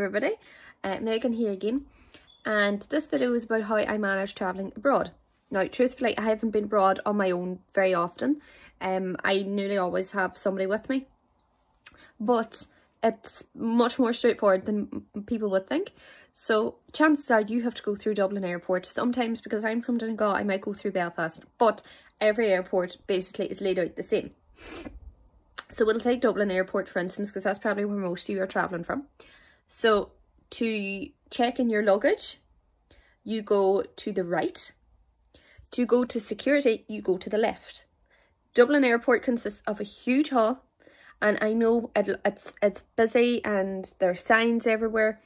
everybody, Megan here again, and this video is about how I manage travelling abroad. Now truthfully, I haven't been abroad on my own very often. I nearly always have somebody with me, but it's much more straightforward than people would think. So chances are you have to go through Dublin Airport. Sometimes, because I'm from Donegal, I might go through Belfast, but every airport basically is laid out the same. So we'll take Dublin Airport for instance, because that's probably where most of you are travelling from. So to check in your luggage, you go to the right. To go to security, you go to the left. Dublin Airport consists of a huge hall, and I know it's busy and there are signs everywhere,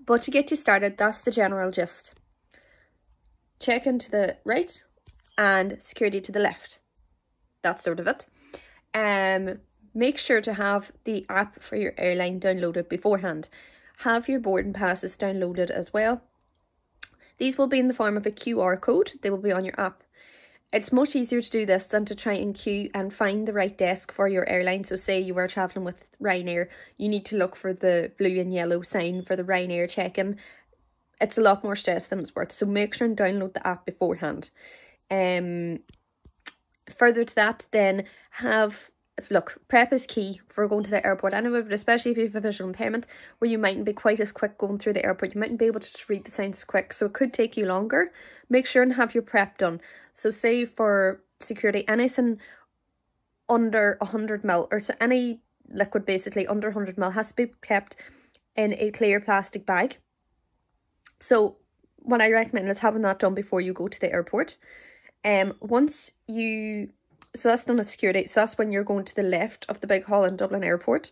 but to get you started, that's the general gist. Check in to the right and security to the left. That's sort of it. Make sure to have the app for your airline downloaded beforehand. Have your boarding passes downloaded as well. These will be in the form of a QR code. They will be on your app. It's much easier to do this than to try and queue and find the right desk for your airline. So say you were travelling with Ryanair, you need to look for the blue and yellow sign for the Ryanair check-in. It's a lot more stress than it's worth. So make sure and download the app beforehand. Further to that, then look, prep is key for going to the airport anyway, but especially if you have a visual impairment where you mightn't be quite as quick going through the airport. You mightn't be able to just read the signs as quick, so it could take you longer. Make sure and have your prep done. So say for security, anything under 100ml, or so any liquid basically under 100ml has to be kept in a clear plastic bag. So what I recommend is having that done before you go to the airport. So that's done at security. So that's when you're going to the left of the big hall in Dublin Airport.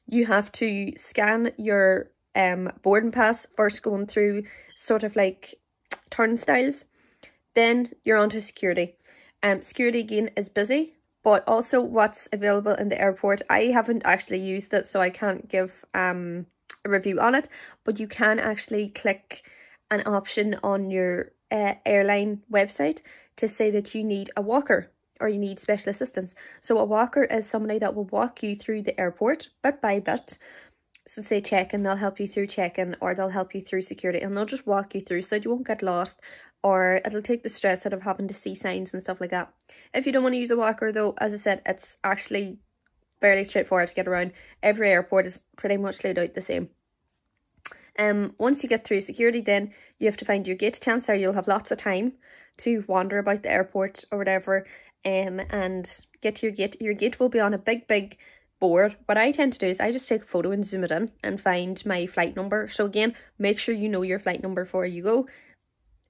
You have to scan your boarding pass, first going through sort of like turnstiles. Then you're on to security. Security again is busy, but also what's available in the airport. I haven't actually used it, so I can't give a review on it, but you can actually click an option on your airline website to say that you need a walker or you need special assistance. So a walker is somebody that will walk you through the airport bit by bit. So say check-in, they'll help you through check-in, or they'll help you through security, and they'll just walk you through so that you won't get lost, or it'll take the stress out of having to see signs and stuff like that. If you don't want to use a walker though, as I said, it's actually fairly straightforward to get around. Every airport is pretty much laid out the same. Once you get through security, then you have to find your gate. Chances are you'll have lots of time to wander about the airport or whatever, and get to your gate. Your gate will be on a big board. What I tend to do is I just take a photo and zoom it in and find my flight number. So again, make sure you know your flight number before you go.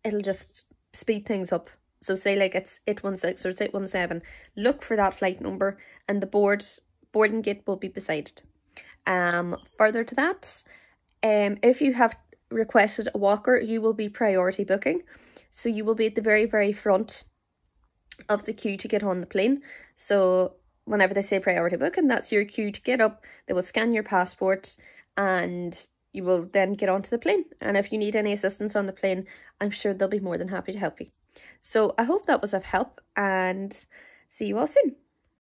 It'll just speed things up. So say like it's 816 or it's 817. Look for that flight number, and the boarding gate will be beside it. Further to that, if you have requested a walker, you will be priority booking. So you will be at the very front of the queue to get on the plane. So whenever they say priority booking, that's your queue to get up. They will scan your passport and you will then get onto the plane. And if you need any assistance on the plane, I'm sure they'll be more than happy to help you. So I hope that was of help, and see you all soon.